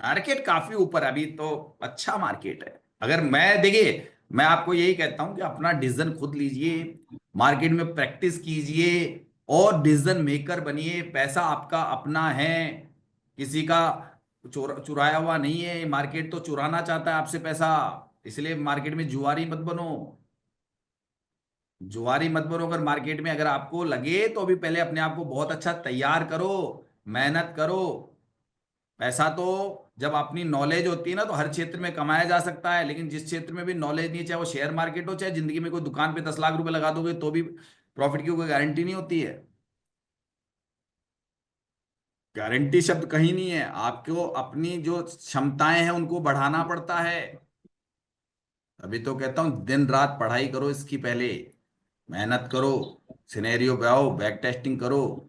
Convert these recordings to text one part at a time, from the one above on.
Market काफी ऊपर है, अभी तो अच्छा मार्केट है। अगर मैं देखिए, मैं आपको यही कहता हूं कि अपना डिसीजन खुद लीजिए, मार्केट में प्रैक्टिस कीजिए और डिसीजन मेकर बनिए। पैसा आपका अपना है, किसी का चुराया हुआ नहीं है। मार्केट तो चुराना चाहता है आपसे पैसा, इसलिए मार्केट में जुआरी मत बनो। जुआरी मत बनो। अगर मार्केट में अगर आपको लगे तो अभी पहले अपने आप को बहुत अच्छा तैयार करो, मेहनत करो। पैसा तो जब अपनी नॉलेज होती है ना तो हर क्षेत्र में कमाया जा सकता है, लेकिन जिस क्षेत्र में भी नॉलेज नहीं है, चाहे वो शेयर मार्केट हो चाहे जिंदगी में कोई दुकान पे 10 लाख रुपए लगा दोगे तो भी प्रॉफिट की कोई गारंटी नहीं होती है। गारंटी शब्द कहीं नहीं है। आपको अपनी जो क्षमताएं हैं उनको बढ़ाना पड़ता है। अभी तो कहता हूं दिन रात पढ़ाई करो, इसकी पहले मेहनत करो, सिनेरियो पे आओ, बैक टेस्टिंग करो।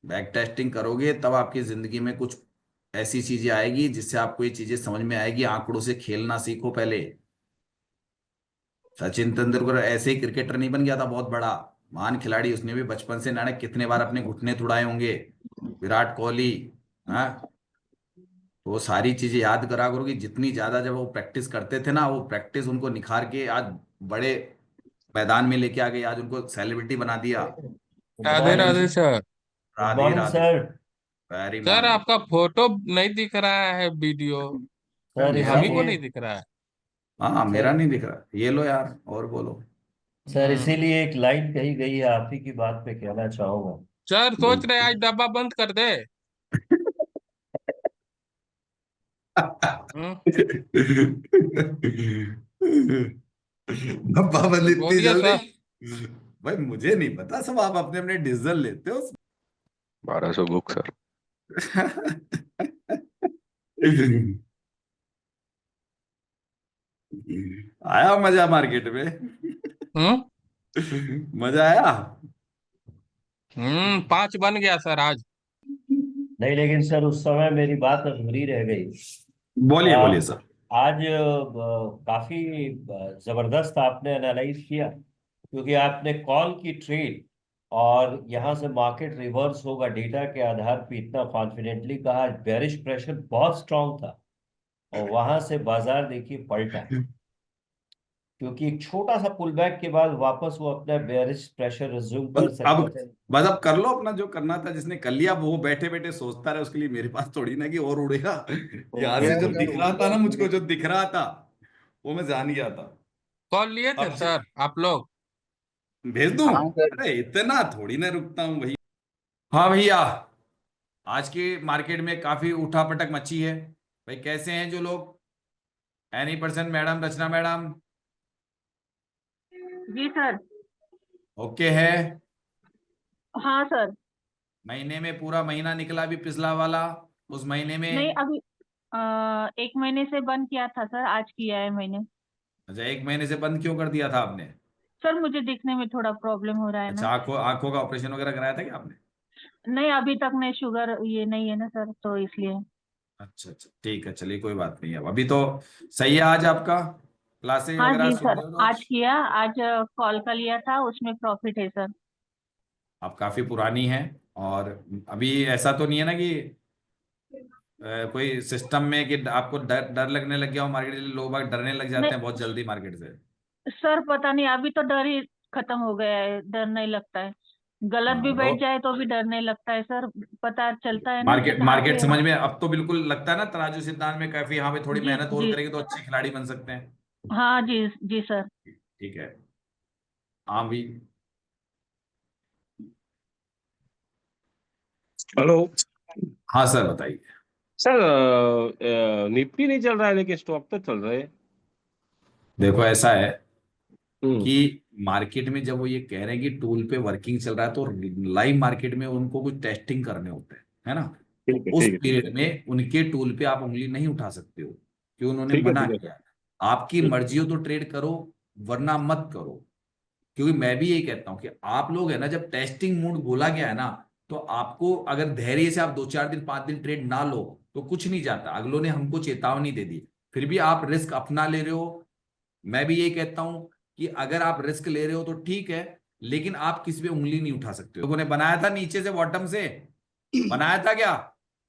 बैक टेस्टिंग करोगे तब आपकी जिंदगी में कुछ ऐसी चीजें आएगी जिससे आपको ये चीजें समझ में आएगी। आंकड़ों से खेलना सीखो पहले। सचिन तेंदुलकर ऐसे ही क्रिकेटर नहीं बन गया था बहुत बड़ा, महान खिलाड़ी। उसने भी बचपन से नाने कितने बार अपने घुटने तुड़ाए होंगे। विराट कोहली, हाँ। तो वो सारी चीजें याद करा करो कि जितनी ज्यादा जब वो प्रैक्टिस करते थे ना, वो प्रैक्टिस उनको निखार के आज बड़े मैदान में लेके आ गए, आज उनको सेलिब्रिटी बना दिया। Good Radhe morning. Radhe sir. Good Radhe morning Radhe. Sir. Very sir morning. आपका फोटो नहीं दिख रहा है वीडियो, सर मेरा हम ही को इसीलिए नहीं दिख रहा है। हाँ, मेरा सर नहीं दिख रहा। ये लो यार, और बोलो। सर हम्म। इसीलिए एक लाइन कही गई है, आप ही की बात पे कहना चाहूंगा। सर सोच रहे आज डब्बा बंद कर दे। हम्म। पाबंद इतनी बोलिए जल्दी? सर। भाई मुझे नहीं पता, सब आप अपने अपने डिसीजन लेते हो। 1200 बुक सर। आया मजा मार्केट में? हम्म। मजा आया? 5 बन गया सर आज। नहीं, लेकिन सर उस समय मेरी बात अधूरी रह गई। बोलिए बोलिए आ, सर। आज काफी जबरदस्त आपने एनालाइज किया, क्योंकि आपने कॉल की ट्रेड और यहाँ से मार्केट रिवर्स होगा डेटा के आधार पे इतना कॉन्फिडेंटली कहा। बेरिश प्रेशर बहुत स्ट्रांग था और वहां से बाजार देखिए पलटा, क्योंकि एक छोटा सा पुल बैक के बाद वापस वो अपना बेयरिश प्रेशर रिज्यूम बस कर अब, सकता था। बस अब कर लो अपना जो करना था। जिसने कर लिया वो बैठे बैठे सोचता रहे, उसके लिए मेरे पास थोड़ी ना कि और उड़ेगा। हो यहाँ से गया जो सर, दिख हो रहा था गया। ना, मुझको जो दिख रहा था वो मैं जान गया था। कॉल लिए थे अब सर आप लोग? भेज दूं? हाँ सर। अरे इतना थोड़ी ना रुकता हूँ भाई। हाँ भैया, आज के मार्केट में काफी उठापटक मची है। भाई कैसे हैं जो लोग? एनी परसेंट मैडम, रचना मैडम? जी सर। ओके है? हाँ सर। महीने में पूरा महीना निकला भी पिछला वाला, उस महीने नहीं में? अभी 1 महीने से बंद किया था सर, आज किया है मैंने। अच्छा, 1 महीने से बंद क्यों कर दिया था आपने? सर मुझे दिखने में थोड़ा प्रॉब्लम हो रहा है अच्छा, ना। आंखों आंखों का ऑपरेशन वगैरह कराया था क्या आपने? नहीं अभी तक नहीं, शुगर ये नहीं है ना सर, तो इसलिए। अच्छा अच्छा, ठीक है, चलिए कोई बात नहीं है। अभी तो सही है। आज आपका क्लासेस हाँ वगैरह जी सुन सर, रहे हो रोज? आज किया। आज कॉल का लिया था, उसमें प्रॉफिट है सर। आप काफी पुरानी हैं। और अभी ऐसा तो नहीं है ना कि कोई सिस्टम में कि आपको डर डर लगने लग गया हो मार्केट से? लोग बाग डरने लग जाते नहीं हैं बहुत जल्दी मार्केट से। सर, पता नहीं, अभी तो डर ही खत्म हो गया है, डर नहीं लगता है। गलत भी हाँ तो बैठ जाए तो भी डर नहीं लगता है सर। पता चलता है ना कि मार्केट कहाँ मार्केट पे। समझ में अब तो बिल्कुल लगता है ना, तराजू सिद्धांत में काफी, हाँ भाई थोड़ी जी मेहनत और जी। करेंगे तो अच्छे खिलाड़ी बन सकते हैं। हाँ जी जी सर। ठीक है। हाँ भी। हेलो हाँ सर बताइए। सर। निफ्टी नहीं चल रहा है लेकिन स्टॉक तो चल रहे हैं। देखो ऐसा है हम्म। कि मार्केट में जब वो ये कह रहे हैं कि टूल पे वर्किंग चल रहा है, तो लाइव मार्केट में उनको कुछ टेस्टिंग करने होते हैं, है ना? तो ठीक है उस ठीक है ठीक है पीरियड में उनके टूल पे आप उंगली नहीं उठा सकते हो, कि उन्होंने ठीक है मना ठीक है किया है। आपकी ठीक मर्जी हो तो ट्रेड करो, वरना मत करो। क्योंकि मैं भी यही कहता हूं कि आप लोग है ना, जब टेस्टिंग मूड बोला गया है ना, तो आपको अगर धैर्य से आप 2 4 दिन 5 दिन ट्रेड ना लो तो कुछ नहीं जाता। अगलों ने हमको चेतावनी दे दी, फिर भी आप रिस्क अपना ले रहे हो। मैं भी यही कहता हूं कि अगर आप रिस्क ले रहे हो तो ठीक है, लेकिन आप किसी पे उंगली नहीं उठा सकते हो। लोगों ने बनाया था नीचे से बॉटम से, बनाया था क्या?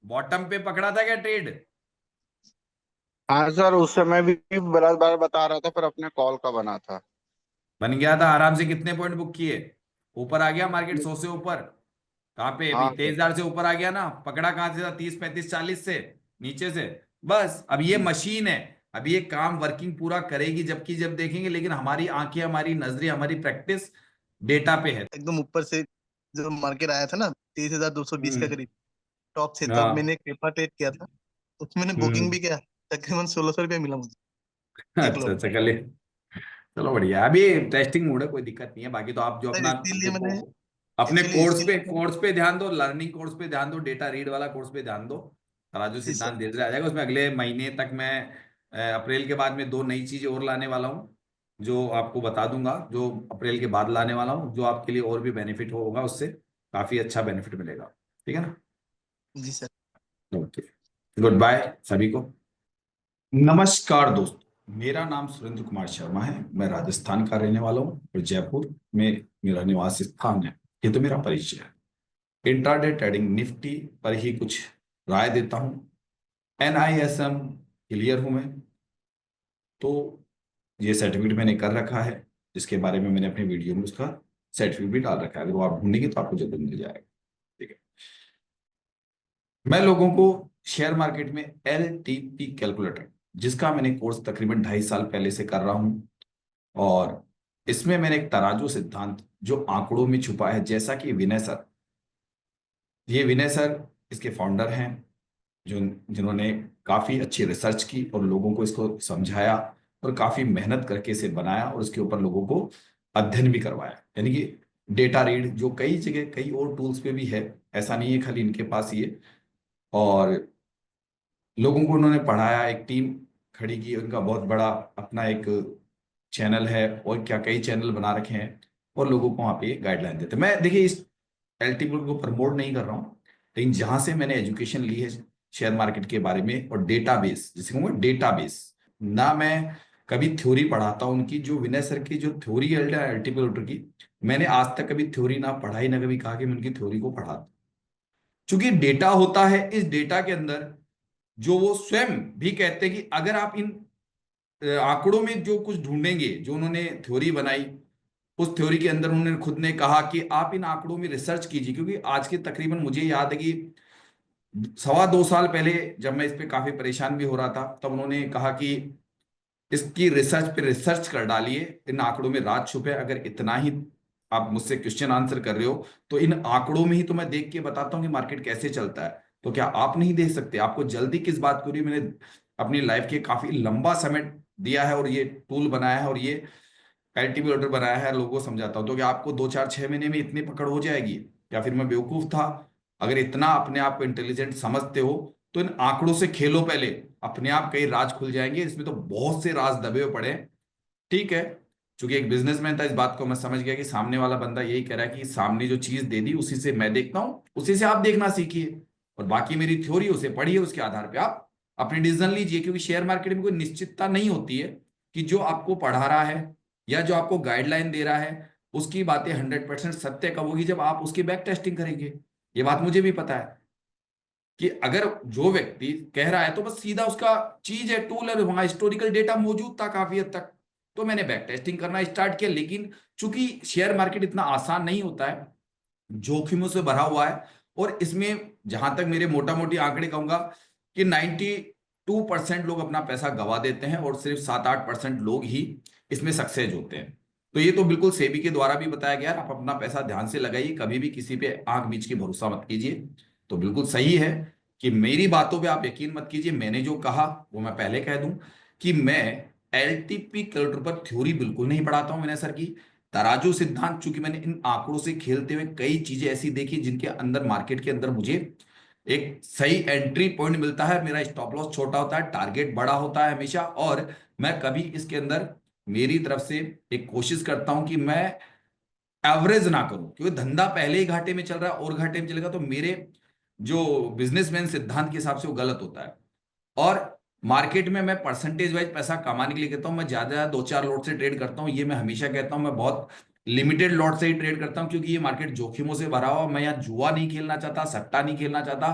बॉटम पे पकड़ा था क्या ट्रेड? हाँ सर, उस समय भी बार बार बता रहा था, पर अपने कॉल का बना था। बन गया था आराम से। कितने पॉइंट बुक किए? ऊपर आ गया मार्केट 100 से ऊपर? कहाँ पे अभी? हाँ सर। 23,000 से ऊपर आ गया ना। पकड़ा कहाँ से था? 30, 35, 40 से नीचे से। बस अब ये मशीन है। अब ये काम वर्किंग पूरा करेगी जबकि जब देखेंगे, लेकिन हमारी आंखें, हमारी नजरें, हमारी प्रैक्टिस डेटा पे है। एकदम ऊपर से जब मार्केट आया था ना 23,220 के हम्म। करीब टॉप से, तब हाँ। मैंने एक पेपर ट्रेड किया था। उसमें मैंने बुकिंग हम्म। भी किया, तकरीबन 1,600 रुपया मिला मुझे एक अच्छा लॉट अच्छा, का। कर ले। चलो बढ़िया है। अभी टेस्टिंग मोड है, कोई दिक्कत नहीं है। बाकी तो आप जो सर अपना इसीलिए देखो, मैंने अपने एक्चुअली कोर्स पे ध्यान दो, लर्निंग कोर्स पे ध्यान दो, डेटा रीड वाला कोर्स पे ध्यान दो। तराजू जी सर। सिद्धांत धीरे धीरे आ जाएगा। उसमें अगले महीने तक मैं अप्रैल के बाद में 2 नई चीजें और लाने वाला हूँ, जो आपको बता दूंगा, जो अप्रैल के बाद लाने वाला हूँ, जो आपके लिए और भी बेनिफिट होगा। उससे काफी अच्छा बेनिफिट मिलेगा। ठीक है ना? जी सर। ओके। गुड बाय सभी को। नमस्कार दोस्तों, मेरा नाम सुरेंद्र कुमार शर्मा है। मैं राजस्थान का रहने वाला हूँ और जयपुर में मेरा निवास स्थान है। ये तो मेरा परिचय है। इंट्राडे ट्रेडिंग निफ्टी पर ही कुछ राय देता हूँ। NISM क्लियर हूं मैं। तो ये सर्टिफिकेट मैंने कर रखा है, जिसके बारे में मैंने अपनी वीडियो में उसका सर्टिफिकेट भी डाल रखा है। अगर वो आप ढूंढेंगे तो आपको जल्द मिल जाएगा। ठीक है। मैं लोगों को शेयर मार्केट में LTP कैलकुलेटर, जिसका मैंने कोर्स तकरीबन 2.5 साल पहले से कर रहा हूँ, और इसमें मैंने एक तराजू सिद्धांत जो आंकड़ों में छुपा है, जैसा कि विनय सर, ये विनय सर इसके फाउंडर हैं, जो जिन्होंने काफी अच्छी रिसर्च की और लोगों को इसको समझाया और काफी मेहनत करके इसे बनाया और इसके ऊपर लोगों को अध्ययन भी करवाया। यानी कि डेटा रीड जो कई जगह कई और टूल्स पे भी है, ऐसा नहीं है खाली इनके पास ही है। और लोगों को उन्होंने पढ़ाया, एक टीम खड़ी की, उनका बहुत बड़ा अपना एक चैनल है और क्या कई चैनल बना रखे हैं, और लोगों को वहाँ पे गाइडलाइन देते हैं। मैं देखिए इस LTP को प्रमोट नहीं कर रहा हूँ, लेकिन जहां से मैंने एजुकेशन ली है शेयर मार्केट के बारे में, और डेटाबेस जिसे कहूँगा डेटाबेस, ना मैं कभी थ्योरी पढ़ाता हूँ उनकी। जो विनय सर की जो थ्योरी है LTP की, मैंने आज तक कभी थ्योरी ना पढ़ाई, ना कभी कहा कि मैं उनकी थ्योरी को पढ़ाता। चूंकि डेटा होता है, इस डेटा के अंदर जो वो स्वयं भी कहते हैं कि अगर आप इन आंकड़ों में जो कुछ ढूंढेंगे, जो उन्होंने थ्योरी बनाई, उस थ्योरी के अंदर उन्होंने खुद ने कहा कि आप इन आंकड़ों में रिसर्च कीजिए। क्योंकि आज के तकरीबन मुझे याद है कि 2.25 साल पहले जब मैं इस पे काफी परेशान भी हो रहा था, तब उन्होंने कहा कि इसकी रिसर्च पे रिसर्च कर डालिए, इन आंकड़ों में राज छुपे है। अगर इतना ही आप मुझसे क्वेश्चन आंसर कर रहे हो, तो इन आंकड़ों में ही तो मैं देख के बताता हूँ कि मार्केट कैसे चलता है। तो क्या आप नहीं देख सकते? आपको जल्दी किस बात को रही है? मैंने अपनी लाइफ के काफी लंबा समय दिया है और ये टूल बनाया है और ये LTP ऑर्डर बनाया है, लोगों को समझाता हूँ। तो क्या आपको 2, 4, 6 महीने में इतनी पकड़ हो जाएगी? या फिर मैं बेवकूफ था? अगर इतना अपने आप को इंटेलिजेंट समझते हो तो इन आंकड़ों से खेलो पहले, अपने आप कई राज खुल जाएंगे। इसमें तो बहुत से राज दबे हुए पड़े हैं। ठीक है। चूंकि एक बिजनेसमैन था, इस बात को मैं समझ गया कि सामने वाला बंदा यही कह रहा है कि सामने जो चीज दे दी उसी से मैं देखता हूं, उसी से आप देखना सीखिए, और बाकी मेरी थ्योरी उसे पढ़िए, उसके आधार पे आप अपने डिसीजन लीजिए। क्योंकि शेयर मार्केट में कोई निश्चितता नहीं होती है कि जो आपको पढ़ा रहा है या जो आपको गाइडलाइन दे रहा है उसकी बातें 100% सत्य कब होगी? जब आप उसकी बैक टेस्टिंग करेंगे। ये बात मुझे भी पता है कि अगर जो व्यक्ति कह रहा है तो बस सीधा उसका चीज है, टूल है, वहां हिस्टोरिकल डेटा मौजूद था काफी हद तक, तो मैंने बैक टेस्टिंग करना स्टार्ट किया। लेकिन चूंकि शेयर मार्केट इतना आसान नहीं होता है, जोखिमों से भरा हुआ है, और इसमें जहां तक मेरे मोटा मोटी आंकड़े कहूंगा कि 92% लोग अपना पैसा गवा देते हैं और सिर्फ 7-8% लोग ही इसमें सक्सेस होते हैं। तो ये तो बिल्कुल सेबी के द्वारा भी बताया गया, आप अपना पैसा ध्यान से लगाइए, कभी भी किसी पे आंख मीच के भरोसा मत कीजिए। तो बिल्कुल सही है कि मेरी बातों पे आप यकीन मत कीजिए। मैंने जो कहा वो मैं पहले कह दूं कि मैं LTP कैलकुलेटर पर थ्योरी बिल्कुल नहीं पढ़ाता हूं विनय सर की। तराजू सिद्धांत, चूंकि मैंने इन आंकड़ों से खेलते हुए कई चीजें ऐसी देखी जिनके अंदर मार्केट के अंदर मुझे एक सही एंट्री पॉइंट मिलता है, मेरा स्टॉप लॉस छोटा होता है, टारगेट बड़ा होता है हमेशा, और मैं कभी इसके अंदर मेरी तरफ से एक कोशिश करता हूं कि मैं एवरेज ना करूं। क्योंकि धंधा पहले ही घाटे में चल रहा है और घाटे में चलेगा तो मेरे जो बिजनेसमैन सिद्धांत के हिसाब से वो गलत होता है। और मार्केट में मैं परसेंटेज वाइज पैसा कमाने के लिए कहता हूं, मैं ज्यादा 2-4 लॉट से ट्रेड करता हूं। ये मैं हमेशा कहता हूं, मैं बहुत लिमिटेड लॉट से ही ट्रेड करता हूं, क्योंकि ये मार्केट जोखिमों से भरा हुआ। मैं यहाँ जुआ नहीं खेलना चाहता, सट्टा नहीं खेलना चाहता,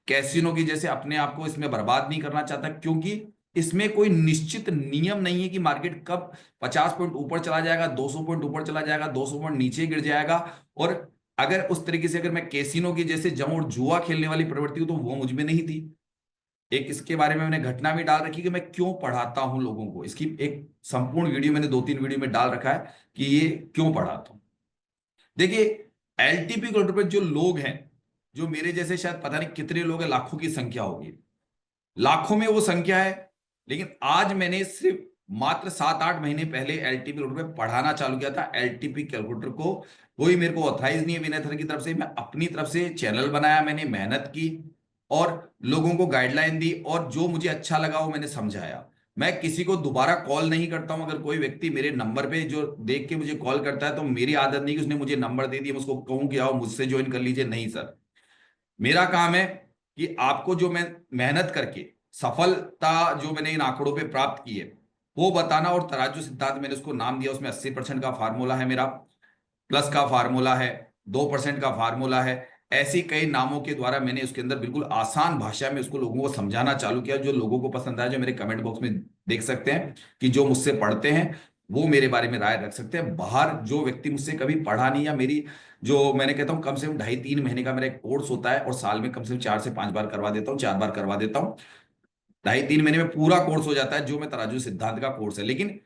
कैसीनो की जैसे अपने आप को इसमें बर्बाद नहीं करना चाहता। क्योंकि इसमें कोई निश्चित नियम नहीं है कि मार्केट कब 50 पॉइंट ऊपर चला जाएगा, 200 पॉइंट ऊपर चला जाएगा, 200 पॉइंट नीचे गिर जाएगा। और अगर उस तरीके से अगर मैं कैसीनो की जैसे जम और जुआ खेलने वाली प्रवृत्ति हूं तो वो मुझ में नहीं थी। एक इसके बारे में मैंने घटना भी डाल रखी कि मैं क्यों पढ़ाता हूं लोगों को, इसकी एक संपूर्ण वीडियो मैंने 2-3 वीडियो में डाल रखा है कि ये क्यों पढ़ाता हूं। देखिए, एलटीपी काउंटर पे जो लोग हैं, जो मेरे जैसे शायद पता नहीं कितने लोग हैं, लाखों की संख्या होगी, लाखों में वो संख्या है। लेकिन आज मैंने सिर्फ मात्र 7-8 महीने पहले एलटीपी कैलकुलेटर पे पढ़ाना चालू किया था। एलटीपी कैलकुलेटर को कोई मेरे को ऑथराइज नहीं है विनय सर की तरफ से, मैं अपनी तरफ से चैनल बनाया, मैंने मेहनत की और लोगों को गाइडलाइन दी और जो मुझे अच्छा लगा वो मैंने समझाया। मैं किसी को दोबारा कॉल नहीं करता हूं। अगर कोई व्यक्ति मेरे नंबर पे जो देख के मुझे कॉल करता है तो मेरी आदत नहीं कि उसने मुझे नंबर दे दिया मैं उसको कहूं कि आओ मुझसे ज्वाइन कर लीजिए, नहीं सर। मेरा काम है कि आपको जो मैं मेहनत करके सफलता जो मैंने इन आंकड़ों पे प्राप्त की है वो बताना। और तराजू सिद्धांत मैंने उसको नाम दिया, उसमें 80% का फार्मूला है मेरा, प्लस का फार्मूला है, 2% का फार्मूला है। ऐसे कई नामों के द्वारा मैंने उसके अंदर बिल्कुल आसान भाषा में उसको लोगों को समझाना चालू किया। जो लोगों को पसंद आया, जो मेरे कमेंट बॉक्स में देख सकते हैं कि जो मुझसे पढ़ते हैं वो मेरे बारे में राय रख सकते हैं। बाहर जो व्यक्ति मुझसे कभी पढ़ा नहीं, या मेरी जो मैंने कहता हूं कम से कम 2.5-3 महीने का मेरा एक कोर्स होता है और साल में कम से कम 4 से 5 बार करवा देता हूँ, 4 बार करवा देता हूँ, 2.5-3 महीने में पूरा कोर्स हो जाता है जो मैं तराजू सिद्धांत का कोर्स है। लेकिन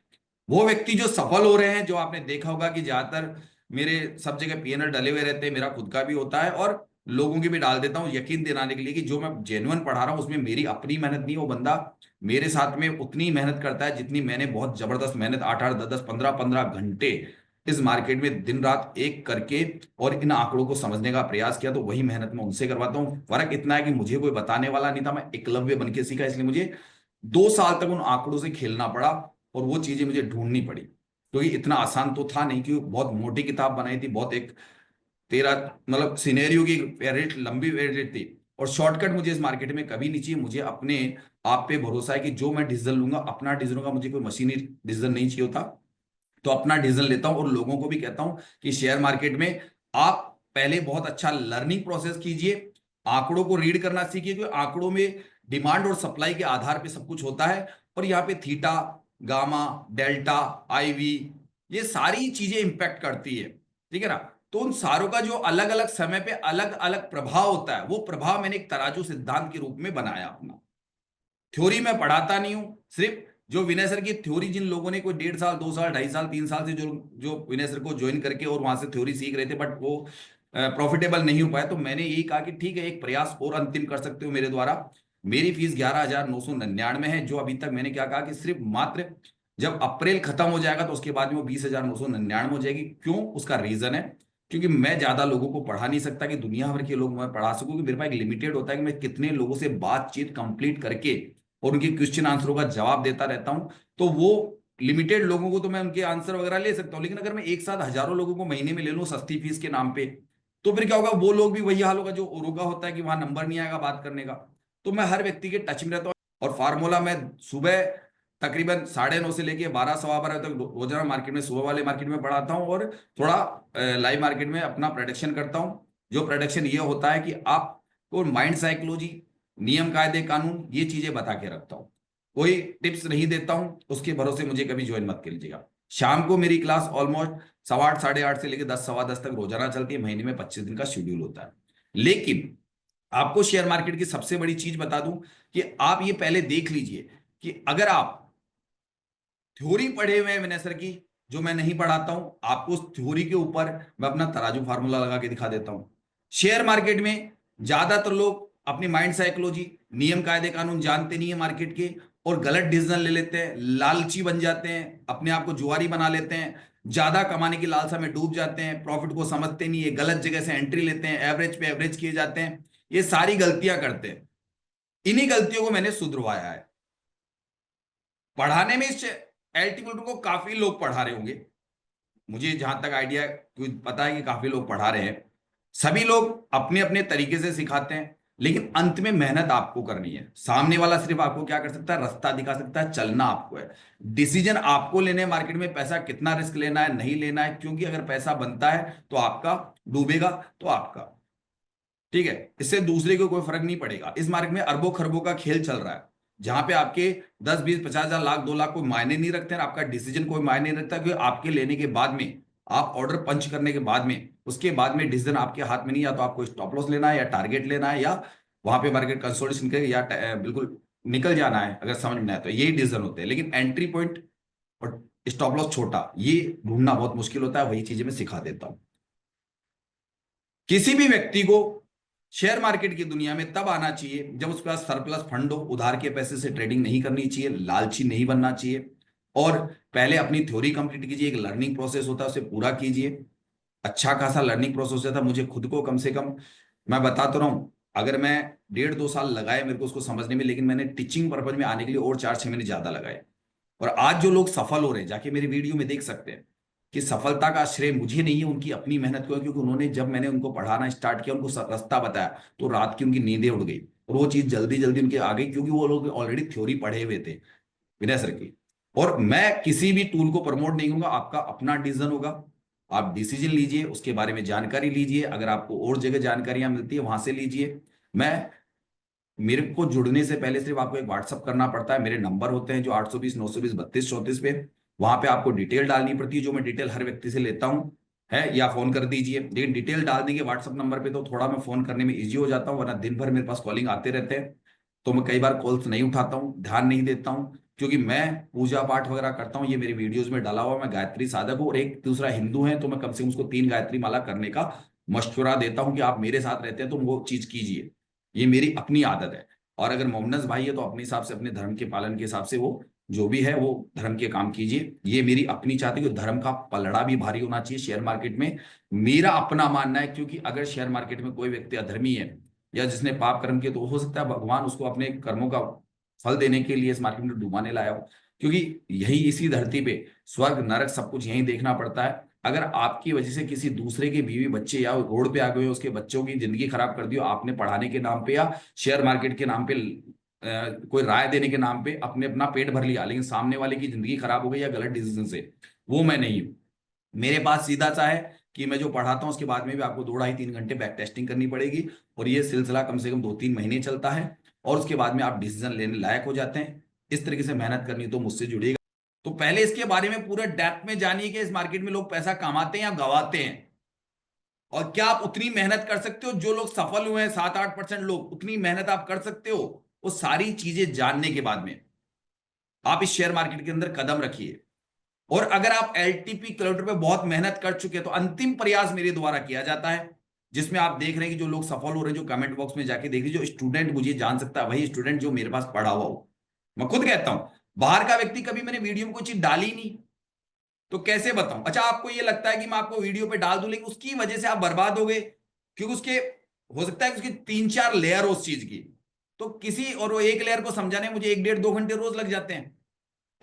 वो व्यक्ति जो सफल हो रहे हैं, जो आपने देखा होगा कि ज्यादातर मेरे सब जगह पीएनएल डले हुए रहते हैं, मेरा खुद का भी होता है और लोगों की भी डाल देता हूं यकीन दिलाने के लिए कि जो मैं जेन्युइन पढ़ा रहा हूं उसमें मेरी अपनी मेहनत नहीं, वो बंदा मेरे साथ में उतनी मेहनत करता है जितनी मैंने बहुत जबरदस्त मेहनत 8-8, 10-10, 15-15 घंटे इस मार्केट में दिन रात एक करके और इन आंकड़ों को समझने का प्रयास किया। तो वही मेहनत मैं उनसे करवाता हूँ। फर्क इतना है कि मुझे कोई बताने वाला नहीं था, मैं एकलव्य बन के सीखा, इसलिए मुझे 2 साल तक उन आंकड़ों से खेलना पड़ा और वो चीजें मुझे ढूंढनी पड़ी। तो ये इतना आसान तो था नहीं, क्योंकि बहुत मोटी किताब बनाई थी, बहुत एक 13 मतलब सिनेरियो की वेरिएट लंबी वेरिएट थी। और शॉर्टकट मुझे इस मार्केट में कभी नहीं चाहिए। मुझे अपने आप पे भरोसा है कि जो मैं डिसीजन लूंगा अपना डिसीजन होगा, मुझे कोई मशीनी डिसीजन नहीं चाहिए होता। तो अपना डिसीजन लेता हूं और लोगों को भी कहता हूं कि शेयर मार्केट में आप पहले बहुत अच्छा लर्निंग प्रोसेस कीजिए, आंकड़ों को रीड करना सीखिए, क्योंकि आंकड़ों में डिमांड और सप्लाई के आधार पे सब कुछ होता है। और यहाँ पे थीटा, गामा, डेल्टा, आईवी, ये सारी चीजें इंपैक्ट करती है, ठीक है ना। तो उन सारों का जो अलग अलग समय पे अलग अलग प्रभाव होता है, वो प्रभाव मैंने एक तराजू सिद्धांत के रूप में बनाया अपना। थ्योरी में पढ़ाता नहीं हूं। सिर्फ जो विनय सर की थ्योरी, जिन लोगों ने कोई 1.5 साल, 2 साल, 2.5 साल, 3 साल से जो जो विनय सर को ज्वाइन करके और वहां से थ्योरी सीख रहे थे बट वो प्रॉफिटेबल नहीं हो पाया, तो मैंने यही कहा कि ठीक है एक प्रयास और अंतिम कर सकते हो मेरे द्वारा। मेरी फीस 11,999 है, जो अभी तक मैंने क्या कहा कि सिर्फ मात्र जब अप्रैल खत्म हो जाएगा तो उसके बाद में वो 20,999 हो जाएगी। क्यों? उसका रीजन है क्योंकि मैं ज्यादा लोगों को पढ़ा नहीं सकता कि दुनिया भर के लोग मैं पढ़ा सकूं, कि मेरे पास एक लिमिटेड होता है कि मैं कितने लोगों से बातचीत कंप्लीट करके और उनके क्वेश्चन आंसरों का जवाब देता रहता हूं। तो वो लिमिटेड लोगों को तो मैं उनके आंसर वगैरह ले सकता हूं, लेकिन अगर मैं एक साथ हजारों लोगों को महीने में ले लूं सस्ती फीस के नाम पे, तो फिर क्या होगा, वो लोग भी वही हाल होगा जो औरों का होता है कि वहां नंबर नहीं आएगा बात करने का। तो मैं हर व्यक्ति के टच में रहता हूँ। और फार्मूला मैं सुबह तकरीबन 9:30 से लेके 12, सवा 12 तक रोजाना मार्केट में, सुबह वाले मार्केट में पढ़ाता हूँ और थोड़ा लाइव मार्केट में अपना प्रोडक्शन करता हूँ। जो प्रोडक्शन ये होता है कि आपको माइंड साइकोलॉजी, नियम, कायदे, कानून, ये चीजें बता के रखता हूँ। कोई टिप्स नहीं देता हूं, उसके भरोसे मुझे कभी ज्वाइन मत कीजिएगा। शाम को मेरी क्लास ऑलमोस्ट 8:30, 8:30 से लेकर 10, सवा 10 तक रोजाना चलती है। महीने में 25 दिन का शेड्यूल होता है। लेकिन आपको शेयर मार्केट की सबसे बड़ी चीज बता दूं कि आप ये पहले देख लीजिए कि अगर आप थ्योरी पढ़े हुए हैं विनय सर की, जो मैं नहीं पढ़ाता हूं, आपको उस थ्योरी के ऊपर मैं अपना तराजू फार्मूला लगा के दिखा देता हूं। शेयर मार्केट में ज्यादातर लोग अपनी माइंड साइकोलॉजी, नियम, कायदे, कानून जानते नहीं है मार्केट के और गलत डिसीजन ले लेते हैं, लालची बन जाते हैं, अपने आप को जुआरी बना लेते हैं, ज्यादा कमाने की लालसा में डूब जाते हैं, प्रॉफिट को समझते नहीं है, गलत जगह से एंट्री लेते हैं, एवरेज पे एवरेज किए जाते हैं, ये सारी गलतियां करते हैं। इन्हीं गलतियों को मैंने सुधरवाया है। पढ़ाने में इस एल्टीट्यूड को काफी लोग पढ़ा रहे होंगे, मुझे जहां तक आइडिया पता है कि काफी लोग पढ़ा रहे हैं। सभी लोग अपने अपने तरीके से सिखाते हैं, लेकिन अंत में मेहनत आपको करनी है। सामने वाला सिर्फ आपको क्या कर सकता है, रास्ता दिखा सकता है, चलना आपको है। डिसीजन आपको लेने हैं मार्केट में, पैसा कितना रिस्क लेना है, नहीं लेना है। क्योंकि अगर पैसा बनता है तो आपका, डूबेगा तो आपका, ठीक है। इससे दूसरे को कोई फर्क नहीं पड़ेगा। इस मार्केट में अरबों खरबों का खेल चल रहा है। जहां पे आपके 10, 20, 50 हजार, लाख, 2 लाख कोई मायने नहीं रखते हैं, आपका डिसीजन कोई मायने नहीं रखता, क्योंकि आपके लेने के बाद में, आप ऑर्डर पंच करने के बाद में, उसके बाद में डिसीजन आपके हाथ में नहीं, या तो आपको स्टॉप लॉस लेना है, या टारगेट लेना है, या वहां पे मार्केट कंसोलिडेशन करके, या बिल्कुल निकल जाना है, अगर समझ में आए तो यही डिसीजन होते हैं। लेकिन एंट्री पॉइंट और स्टॉप लॉस छोटा, ये ढूंढना बहुत मुश्किल होता है, वही चीजें मैं सिखा देता हूं। किसी भी व्यक्ति को शेयर मार्केट की दुनिया में तब आना चाहिए जब उसके पास सरप्लस फंड हो, उधार के पैसे से ट्रेडिंग नहीं करनी चाहिए, लालची नहीं बनना चाहिए, और पहले अपनी थ्योरी कंप्लीट कीजिए, एक लर्निंग प्रोसेस होता है उसे पूरा कीजिए। अच्छा खासा लर्निंग प्रोसेस होता है, मुझे खुद को कम से कम, मैं बता तो रहा हूं, अगर मैं 1.5-2 साल लगाए मेरे को उसको समझने में, लेकिन मैंने टीचिंग पर्पज में आने के लिए और 4-6 महीने ज्यादा लगाए। और आज जो लोग सफल हो रहे हैं, जाके मेरी वीडियो में देख सकते हैं कि सफलता का श्रेय मुझे नहीं है, उनकी अपनी मेहनत को है, क्योंकि उन्होंने, जब मैंने उनको पढ़ाना स्टार्ट किया, उनको रास्ता बताया, तो रात की उनकी नींदें उड़ गई, और वो चीज जल्दी जल्दी उनके आ गई, क्योंकि वो लोग ऑलरेडी थ्योरी पढ़े हुए थे विनय सर की। और मैं किसी भी टूल को प्रमोट नहीं करूंगा, आपका अपना डिसीजन होगा, आप डिसीजन लीजिए, उसके बारे में जानकारी लीजिए, अगर आपको और जगह जानकारियां मिलती है वहां से लीजिए। मैं, मेरे को जुड़ने से पहले सिर्फ आपको एक व्हाट्सअप करना पड़ता है, मेरे नंबर होते हैं जो 820-920-3234 पे, वहां पे आपको डिटेल डालनी पड़ती है, जो मैं डिटेल हर व्यक्ति से लेता हूं है, या फोन कर दीजिए। लेकिन डिटेल डाल देंगे व्हाट्सअप नंबर पे तो थोड़ा मैं फोन करने में इजी हो जाता हूँ, वरना दिन भर मेरे पास कॉलिंग आते रहते हैं, तो मैं कई बार कॉल्स नहीं उठाता हूँ, ध्यान नहीं देता हूँ, क्योंकि मैं पूजा पाठ वगैरह करता हूँ, ये मेरी वीडियोज में डाला हुआ, मैं गायत्री साधक हूँ, और एक दूसरा हिंदू है, तो मैं कम से कम उसको 3 गायत्री माला करने का मशवरा देता हूँ कि आप मेरे साथ रहते हैं तो वो चीज कीजिए, ये मेरी अपनी आदत है। और अगर मोमनस भाई है तो अपने हिसाब से, अपने धर्म के पालन के हिसाब से वो जो भी है वो धर्म के काम कीजिए, ये मेरी अपनी चाहती है कि धर्म का पलड़ा भी भारी होना चाहिए शेयर मार्केट में, मेरा अपना मानना है। क्योंकि अगर शेयर मार्केट में कोई व्यक्ति अधर्मी है या जिसने पाप कर्म किए, तो हो सकता है भगवान उसको अपने कर्मों का फल देने के लिए इस मार्केट में डुबाने लाया हो, क्योंकि यही, इसी धरती पे स्वर्ग नरक सब कुछ यही देखना पड़ता है। अगर आपकी वजह से किसी दूसरे के बीवी बच्चे या रोड पे आ गए, उसके बच्चों की जिंदगी खराब कर दी हो, आपने पढ़ाने के नाम पे या शेयर मार्केट के नाम पे, कोई राय देने के नाम पे अपने अपना पेट भर लिया, लेकिन सामने वाले की जिंदगी खराब हो गई या गलत डिसीजन से, वो मैं नहीं हूं। मेरे पास सीधा सा है कि मैं जो पढ़ाता हूं उसके बाद में भी आपको 2-2.5-3 घंटे बैक टेस्टिंग करनी पड़ेगी, और ये सिलसिला कम से कम 2-3 महीने चलता है, और उसके बाद में आप डिसीजन लेने लायक हो जाते हैं। इस तरीके से मेहनत करनी तो मुझसे जुड़ेगा। तो पहले इसके बारे में पूरे डेप्थ में जानिए कि इस मार्केट में लोग पैसा कमाते हैं या गवाते हैं, और क्या आप उतनी मेहनत कर सकते हो, जो लोग सफल हुए हैं 7-8% लोग, उतनी मेहनत आप कर सकते हो। वो सारी चीजें जानने के बाद में आप इस शेयर मार्केट के अंदर कदम रखिए। और अगर आप एलटीपी कैलकुलेटर पे बहुत मेहनत कर चुके हैं, तो अंतिम प्रयास मेरे द्वारा किया जाता है, जिसमें आप देख रहे हैं कि जो लोग सफल हो रहे हैं, जो कमेंट बॉक्स में जाके देख लीजिए, जो स्टूडेंट मुझे जान सकता है वही स्टूडेंट जो मेरे पास पढ़ा हुआ हो। मैं खुद कहता हूं, बाहर का व्यक्ति कभी मैंने वीडियो में कोई चीज डाली नहीं, तो कैसे बताऊं। अच्छा, आपको ये लगता है कि मैं आपको वीडियो पे डाल दूं, लेकिन उसकी वजह से आप बर्बाद हो गए, क्योंकि उसके, हो सकता है कि उसकी 3-4 लेयर हो उस चीज की, तो किसी, और वो एक लेयर को समझाने में मुझे 1-1.5-2 घंटे रोज लग जाते हैं।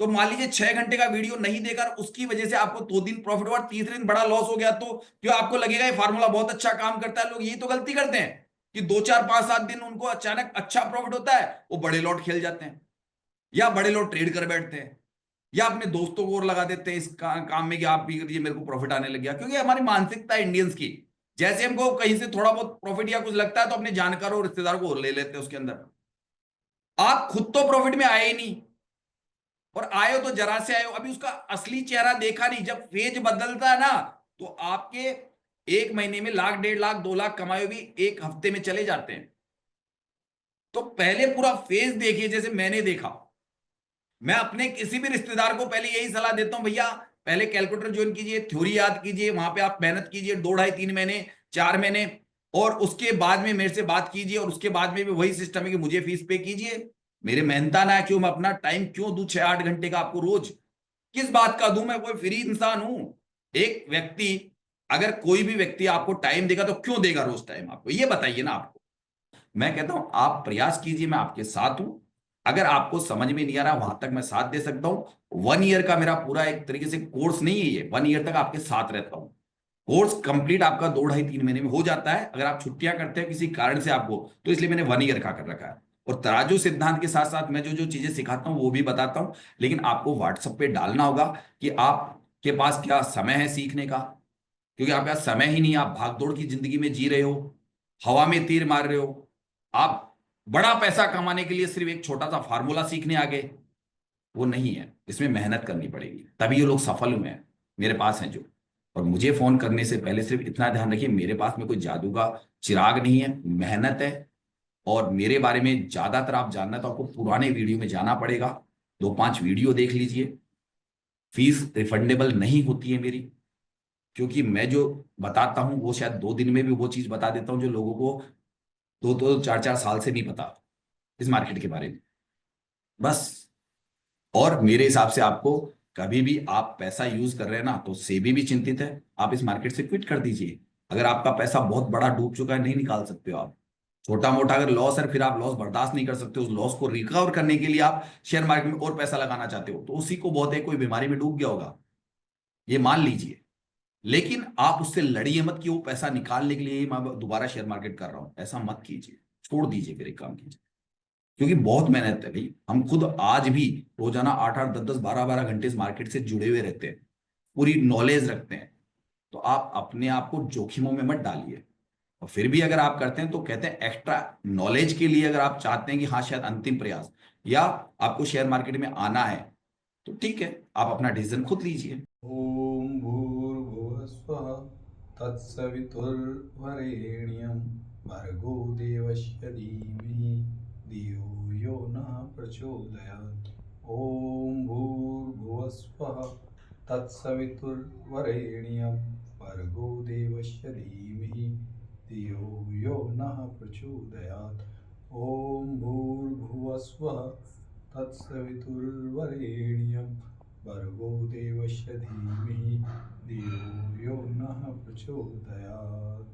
तो मान लीजिए 6 घंटे का वीडियो नहीं देखा, उसकी वजह से आपको 2 दिन प्रॉफिट हुआ, तीसरे दिन बड़ा लॉस हो गया, तो क्यों आपको लगेगा ये फार्मूला बहुत अच्छा काम करता है। लोग यही तो गलती करते हैं कि 2-4-5-7 दिन उनको अचानक अच्छा प्रॉफिट होता है, वो बड़े लॉट खेल जाते हैं, या बड़े लॉट ट्रेड कर बैठते हैं, या अपने दोस्तों को और लगा देते हैं इस काम में कि आप भी करिए मेरे को प्रॉफिट आने लग गया। क्योंकि हमारी मानसिकता है इंडियंस की, जैसे हमको कहीं से थोड़ा बहुत प्रॉफिट या कुछ लगता है तो अपने जानकारों और रिश्तेदार को और ले लेते हैं उसके अंदर। आप खुद तो प्रॉफिट में आए ही नहीं, और आए हो तो जरा से आए हो, अभी उसका असली चेहरा देखा नहीं। जब फेज बदलता है ना, तो आपके 1 महीने में 1 लाख, 1.5 लाख, 2 लाख कमाए भी 1 हफ्ते में चले जाते हैं। तो पहले पूरा फेज देखिए, जैसे मैंने देखा। मैं अपने किसी भी रिश्तेदार को पहले यही सलाह देता हूं, भैया पहले कैलकुलेटर ज्वाइन कीजिए, थ्योरी याद कीजिए, वहां पे आप मेहनत कीजिए 2-2.5-3 महीने, 4 महीने, और उसके बाद में मेरे से बात कीजिए, और उसके बाद में भी वही सिस्टम है कि मुझे फीस पे कीजिए। मेरे मेहनता ना क्यों, मैं अपना टाइम क्यों दूं 6-8 घंटे का आपको रोज, किस बात का दूं, मैं कोई फ्री इंसान हूं। एक व्यक्ति, अगर कोई भी व्यक्ति आपको टाइम देगा तो क्यों देगा रोज टाइम आपको, ये बताइए ना आपको। मैं कहता हूं आप प्रयास कीजिए, मैं आपके साथ हूं। अगर आपको समझ में नहीं आ रहा, वहां तक मैं साथ दे सकता हूं। 1 ईयर का मेरा पूरा एक तरीके से कोर्स नहीं है ये, 1 ईयर तक आपके साथ रहता हूं। कोर्स कंप्लीट आपका 2-2.5-3 महीने में हो जाता है, अगर आप छुट्टियां करते हैं किसी कारण से आपको, तो इसलिए मैंने 1 ईयर का कर रखा है। और तराजू सिद्धांत के साथ साथ मैं जो जो चीजें सिखाता हूं वो भी बताता हूं, लेकिन आपको व्हाट्सएप पे डालना होगा कि आपके पास क्या समय है सीखने का, क्योंकि आपके पास समय ही नहीं, आप भागदौड़ की जिंदगी में जी रहे हो, हवा में तीर मार रहे हो। आप बड़ा पैसा कमाने के लिए सिर्फ एक छोटा सा फार्मूला सीखने आ गए, वो नहीं है। इसमें मेहनत करनी पड़ेगी, तभी ये लोग सफल हुए हैं, मेरे पास हैं जो। और मुझे फोन करने से पहले सिर्फ इतना ध्यान रखिए, मेरे पास में कोई जादू का चिराग नहीं है, मेहनत है। और मेरे बारे में ज्यादातर आप जानना तो आपको पुराने वीडियो में जाना पड़ेगा, 2-5 वीडियो देख लीजिए। फीस रिफंडेबल नहीं होती है मेरी, क्योंकि मैं जो बताता हूं वो शायद 2 दिन में भी वो चीज बता देता हूं जो लोगों को 2-4 साल से नहीं पता इस मार्केट के बारे में, बस। और मेरे हिसाब से आपको कभी भी आप पैसा यूज कर रहे हैं ना, तो सेबी भी चिंतित है, आप इस मार्केट से क्विट कर दीजिए। अगर आपका पैसा बहुत बड़ा डूब चुका है, नहीं निकाल सकते हो आप। छोटा मोटा अगर लॉस है, फिर आप लॉस बर्दाश्त नहीं कर सकते, उस लॉस को रिकवर करने के लिए आप शेयर मार्केट में और पैसा लगाना चाहते हो, तो उसी को बहुत है, कोई बीमारी में डूब गया होगा, ये मान लीजिए। लेकिन आप उससे लड़िए मत कि वो पैसा निकालने के लिए मैं दोबारा शेयर मार्केट कर रहा हूं, ऐसा मत कीजिए, छोड़ दीजिए, फिर एक काम कीजिए। क्योंकि बहुत मेहनत है भाई, हम खुद आज भी रोजाना 8-8, 10-10, 12-12 घंटे इस मार्केट से जुड़े हुए रहते हैं, पूरी नॉलेज रखते हैं। तो आप अपने आप को जोखिमों में मत डालिए। और फिर भी अगर आप करते हैं तो कहते हैं एक्स्ट्रा नॉलेज के लिए अगर आप चाहते हैं कि हाँ शायद अंतिम प्रयास, या आपको शेयर मार्केट में आना है, तो ठीक है, आप अपना डिसीजन खुद लीजिए। ओम भूर्भुवस्वः तत्सवितुर्वरेण्यं भर्गो देवस्य धीमहि धियो यो नः प्रचोदयात्। ओम भूर्भुवस्वः तत्सवितुर्वरेण्यं भर्गो देवस्य धीमहि धियो यो नः प्रचोदयात्। ओम भूर्भुवस्वः तत्सवितुर्वरेण्यं भर्गो देवस्य धीमहि धियो यो नः प्रचोदयात्।